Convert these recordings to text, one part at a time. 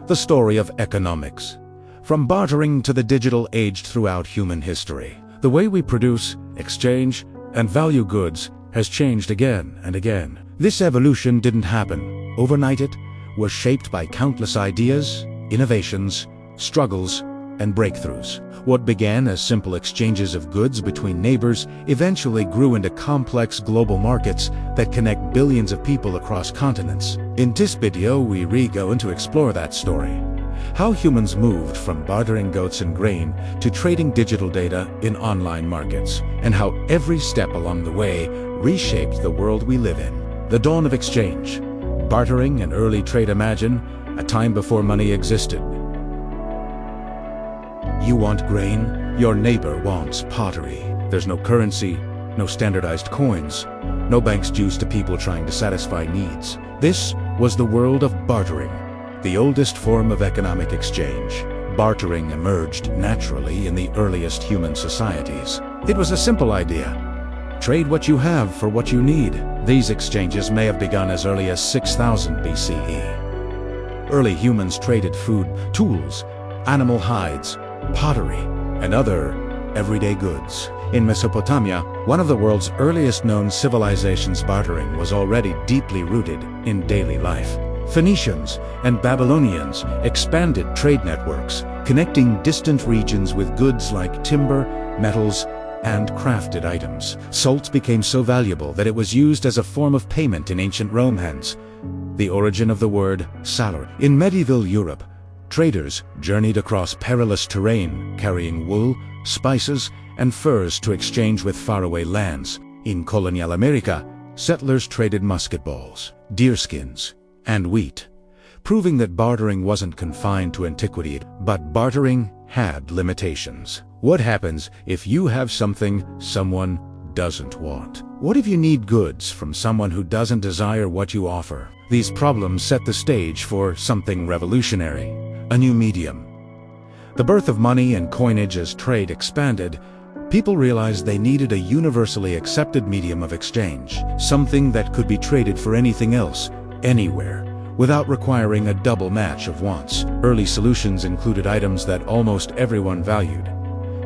the story of economics. From bartering to the digital age throughout human history, the way we produce, exchange, and value goods has changed again and again. This evolution didn't happen overnight. It was shaped by countless ideas, innovations, struggles, and breakthroughs. What began as simple exchanges of goods between neighbors eventually grew into complex global markets that connect billions of people across continents. In this video, we go to explore that story. How humans moved from bartering goats and grain to trading digital data in online markets, and how every step along the way reshaped the world we live in. The dawn of exchange, bartering and early trade. Imagine a time before money existed. You want grain, your neighbor wants pottery. There's no currency, no standardized coins, no banks dues to people trying to satisfy needs. This was the world of bartering, the oldest form of economic exchange. Bartering emerged naturally in the earliest human societies. It was a simple idea. Trade what you have for what you need. These exchanges may have begun as early as 6000 BCE. Early humans traded food, tools, animal hides, pottery, and other everyday goods. In Mesopotamia, one of the world's earliest known civilizations, bartering was already deeply rooted in daily life. Phoenicians and Babylonians expanded trade networks, connecting distant regions with goods like timber, metals, and crafted items. Salt became so valuable that it was used as a form of payment in ancient Rome, hence the origin of the word salary. In medieval Europe, traders journeyed across perilous terrain, carrying wool, spices, and furs to exchange with faraway lands. In colonial America, settlers traded musket balls, deerskins, and wheat, proving that bartering wasn't confined to antiquity. But bartering had limitations. What happens if you have something someone doesn't want? What if you need goods from someone who doesn't desire what you offer? These problems set the stage for something revolutionary, a new medium. The birth of money and coinage. As trade expanded, people realized they needed a universally accepted medium of exchange, something that could be traded for anything else, anywhere, without requiring a double match of wants. Early solutions included items that almost everyone valued: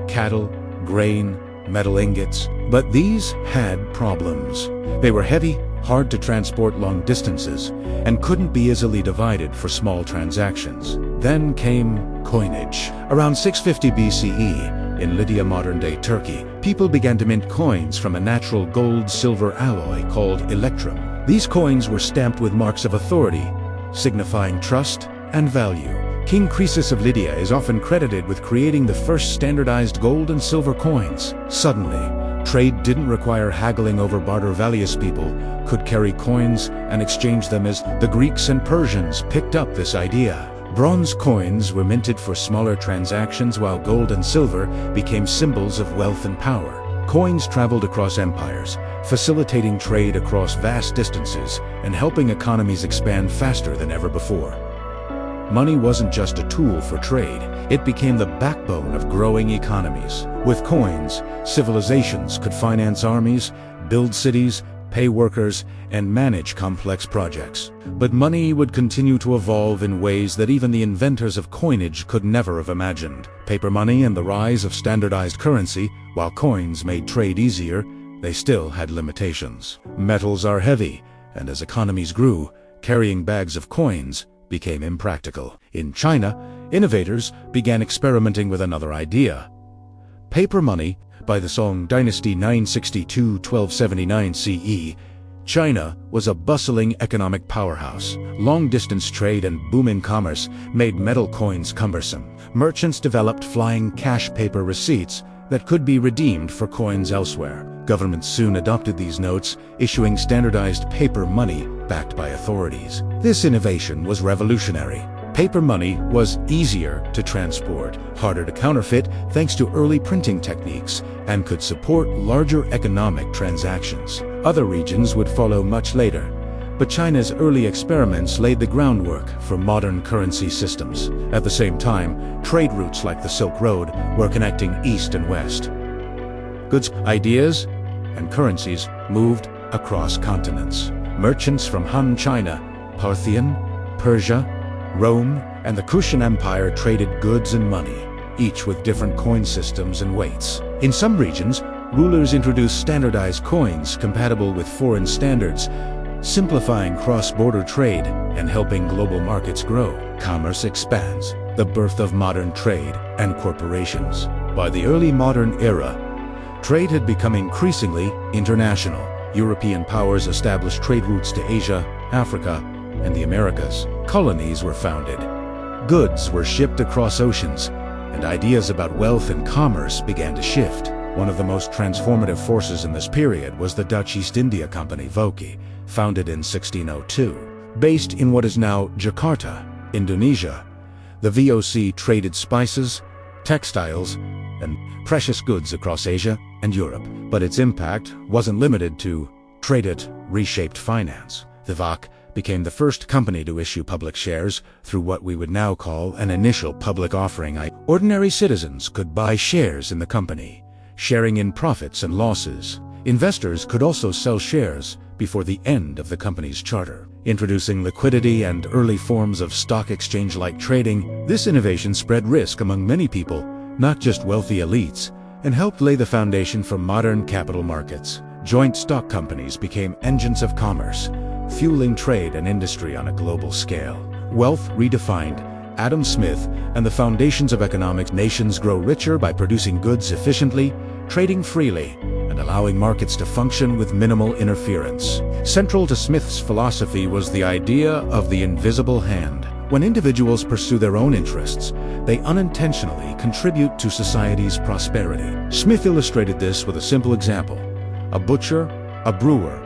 cattle, grain, metal ingots. But these had problems. They were heavy, hard to transport long distances, and couldn't be easily divided for small transactions. Then came coinage. Around 650 BCE, in Lydia, modern-day Turkey, people began to mint coins from a natural gold-silver alloy called electrum. These coins were stamped with marks of authority, signifying trust and value. King Croesus of Lydia is often credited with creating the first standardized gold and silver coins. Suddenly, trade didn't require haggling over barter. Various people could carry coins and exchange them. As the Greeks and Persians picked up this idea, bronze coins were minted for smaller transactions, while gold and silver became symbols of wealth and power. Coins traveled across empires, facilitating trade across vast distances and helping economies expand faster than ever before. Money wasn't just a tool for trade, it became the backbone of growing economies. With coins, civilizations could finance armies, build cities, pay workers, and manage complex projects. But money would continue to evolve in ways that even the inventors of coinage could never have imagined. Paper money and the rise of standardized currency, while coins made trade easier, they still had limitations. Metals are heavy, and as economies grew, carrying bags of coins became impractical. In China, innovators began experimenting with another idea: paper money. By the Song Dynasty 962–1279 CE, China was a bustling economic powerhouse. Long-distance trade and booming commerce made metal coins cumbersome. Merchants developed flying cash paper receipts that could be redeemed for coins elsewhere. Governments soon adopted these notes, issuing standardized paper money backed by authorities. This innovation was revolutionary. Paper money was easier to transport, harder to counterfeit thanks to early printing techniques, and could support larger economic transactions. Other regions would follow much later, but China's early experiments laid the groundwork for modern currency systems. At the same time, trade routes like the Silk Road were connecting East and West. Goods, ideas, and currencies moved across continents. Merchants from Han China, Parthian, Persia, Rome, and the Kushan Empire traded goods and money, each with different coin systems and weights. In some regions, rulers introduced standardized coins compatible with foreign standards, simplifying cross-border trade and helping global markets grow. Commerce expands, the birth of modern trade and corporations. By the early modern era, trade had become increasingly international. European powers established trade routes to Asia, Africa, and the Americas. Colonies were founded. Goods were shipped across oceans, and ideas about wealth and commerce began to shift. One of the most transformative forces in this period was the Dutch East India Company, VOC, founded in 1602. Based in what is now Jakarta, Indonesia, the VOC traded spices, textiles, and precious goods across Asia and Europe. But its impact wasn't limited to trade. It reshaped finance. The VOC became the first company to issue public shares through what we would now call an initial public offering. Ordinary citizens could buy shares in the company, sharing in profits and losses. Investors could also sell shares before the end of the company's charter. Introducing liquidity and early forms of stock exchange-like trading, this innovation spread risk among many people, not just wealthy elites, and helped lay the foundation for modern capital markets. Joint stock companies became engines of commerce, fueling trade and industry on a global scale. Wealth redefined. Adam Smith and the foundations of economics. Nations grow richer by producing goods efficiently, trading freely, and allowing markets to function with minimal interference. Central to Smith's philosophy was the idea of the invisible hand. When individuals pursue their own interests, they unintentionally contribute to society's prosperity. Smith illustrated this with a simple example. A butcher, a brewer,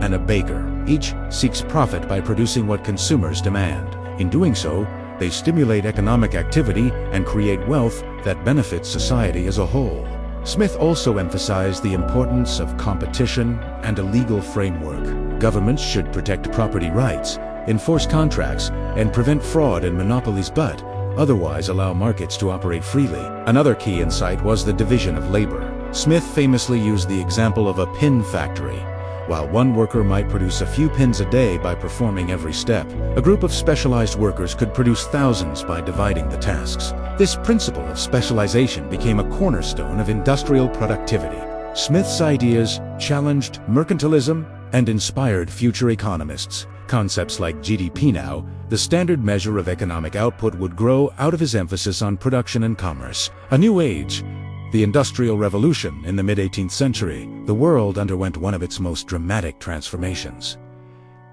and a baker each seeks profit by producing what consumers demand. In doing so, they stimulate economic activity and create wealth that benefits society as a whole. Smith also emphasized the importance of competition and a legal framework. Governments should protect property rights, enforce contracts, and prevent fraud and monopolies, but otherwise allow markets to operate freely. Another key insight was the division of labor. Smith famously used the example of a pin factory. While one worker might produce a few pins a day by performing every step, a group of specialized workers could produce thousands by dividing the tasks. This principle of specialization became a cornerstone of industrial productivity. Smith's ideas challenged mercantilism and inspired future economists. Concepts like GDP now, the standard measure of economic output, would grow out of his emphasis on production and commerce. A new age, the Industrial Revolution. In the mid-18th century, the world underwent one of its most dramatic transformations.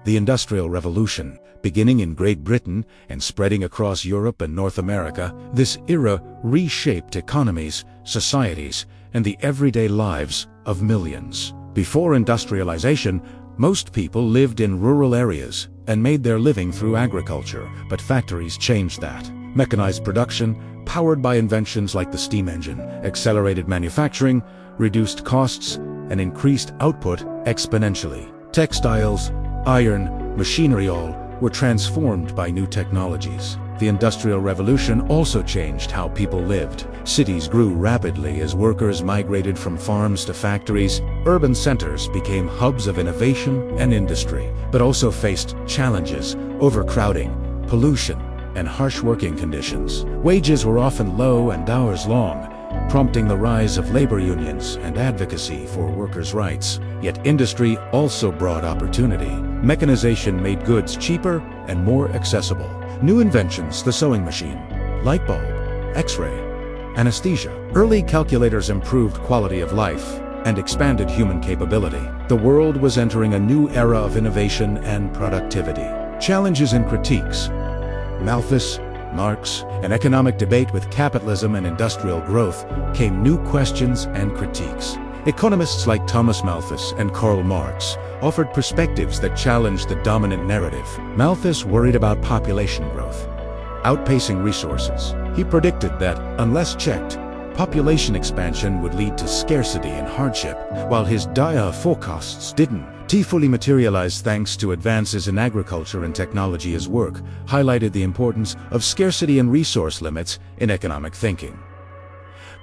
The Industrial Revolution, beginning in Great Britain and spreading across Europe and North America, this era reshaped economies, societies, and the everyday lives of millions. Before industrialization, most people lived in rural areas and made their living through agriculture, but factories changed that. Mechanized production, powered by inventions like the steam engine, accelerated manufacturing, reduced costs, and increased output exponentially. Textiles, iron, machinery, all were transformed by new technologies. The Industrial Revolution also changed how people lived. Cities grew rapidly as workers migrated from farms to factories. Urban centers became hubs of innovation and industry, but also faced challenges: overcrowding, pollution, and harsh working conditions. Wages were often low and hours long, prompting the rise of labor unions and advocacy for workers' rights. Yet industry also brought opportunity. Mechanization made goods cheaper and more accessible. New inventions: the sewing machine, light bulb, X-ray, anesthesia. Early calculators improved quality of life and expanded human capability. The world was entering a new era of innovation and productivity. Challenges and critiques. Malthus, Marx, and economic debate with capitalism and industrial growth came new questions and critiques. Economists like Thomas Malthus and Karl Marx offered perspectives that challenged the dominant narrative. Malthus worried about population growth, outpacing resources. He predicted that, unless checked, population expansion would lead to scarcity and hardship, while his dire forecasts didn't. He fully materialized thanks to advances in agriculture and technology. His work highlighted the importance of scarcity and resource limits in economic thinking.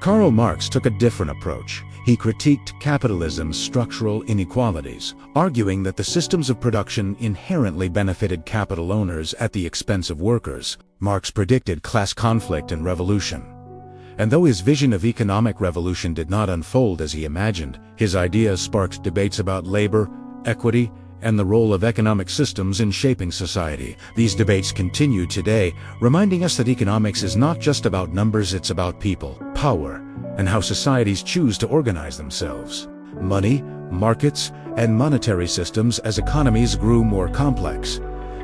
Karl Marx took a different approach. He critiqued capitalism's structural inequalities, arguing that the systems of production inherently benefited capital owners at the expense of workers. Marx predicted class conflict and revolution. And though his vision of economic revolution did not unfold as he imagined, his ideas sparked debates about labor, equity, and the role of economic systems in shaping society. These debates continue today, reminding us that economics is not just about numbers, it's about people, power, and how societies choose to organize themselves. Money, markets, and monetary systems as economies grew more complex.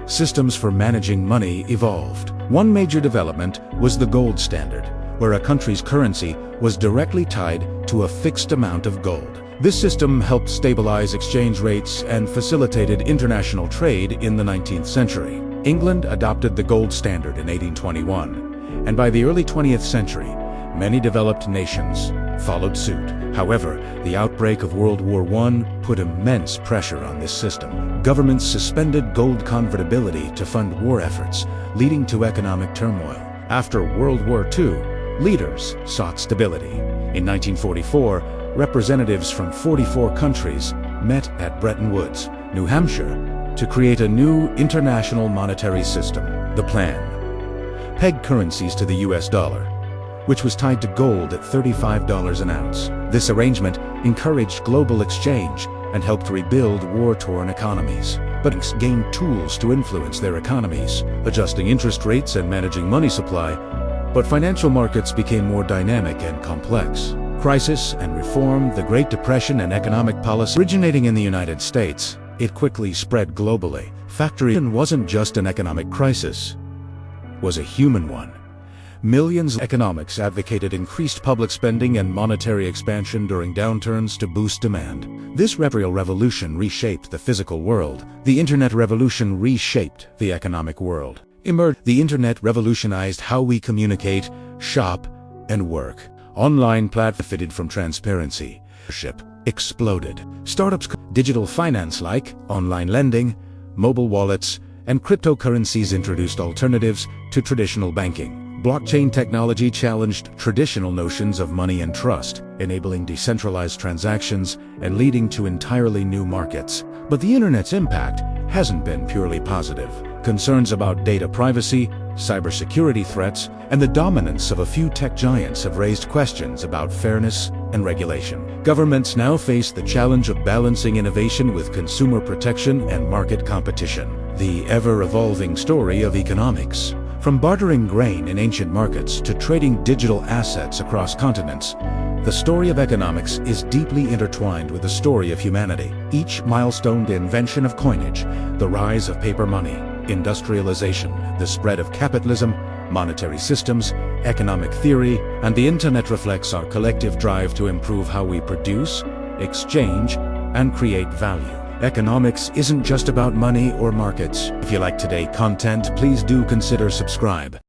Systems for managing money evolved. One major development was the gold standard, where a country's currency was directly tied to a fixed amount of gold. This system helped stabilize exchange rates and facilitated international trade in the 19th century. England adopted the gold standard in 1821, and by the early 20th century, many developed nations followed suit. However, the outbreak of World War I put immense pressure on this system. Governments suspended gold convertibility to fund war efforts, leading to economic turmoil. After World War II, leaders sought stability. In 1944, representatives from 44 countries met at Bretton Woods, New Hampshire, to create a new international monetary system. The plan pegged currencies to the US dollar, which was tied to gold at $35 an ounce. This arrangement encouraged global exchange and helped rebuild war-torn economies. But banks gained tools to influence their economies, adjusting interest rates and managing money supply. But financial markets became more dynamic and complex. Crisis and reform, the Great Depression, and economic policy originating in the United States, it quickly spread globally. Factory wasn't just an economic crisis, it was a human one. Millions of economics advocated increased public spending and monetary expansion during downturns to boost demand. This real revolution reshaped the physical world. The Internet revolution reshaped the economic world. The Internet revolutionized how we communicate, shop, and work. Online platforms benefited from transparency. Exploded. Startups, digital finance like online lending, mobile wallets, and cryptocurrencies introduced alternatives to traditional banking. Blockchain technology challenged traditional notions of money and trust, enabling decentralized transactions and leading to entirely new markets. But the Internet's impact hasn't been purely positive. Concerns about data privacy, cybersecurity threats, and the dominance of a few tech giants have raised questions about fairness and regulation. Governments now face the challenge of balancing innovation with consumer protection and market competition. The ever-evolving story of economics. From bartering grain in ancient markets to trading digital assets across continents, the story of economics is deeply intertwined with the story of humanity. Each milestone, the invention of coinage, the rise of paper money, industrialization, the spread of capitalism, monetary systems, economic theory, and the Internet reflects our collective drive to improve how we produce, exchange, and create value. Economics isn't just about money or markets. If you like today's content, please do consider subscribe.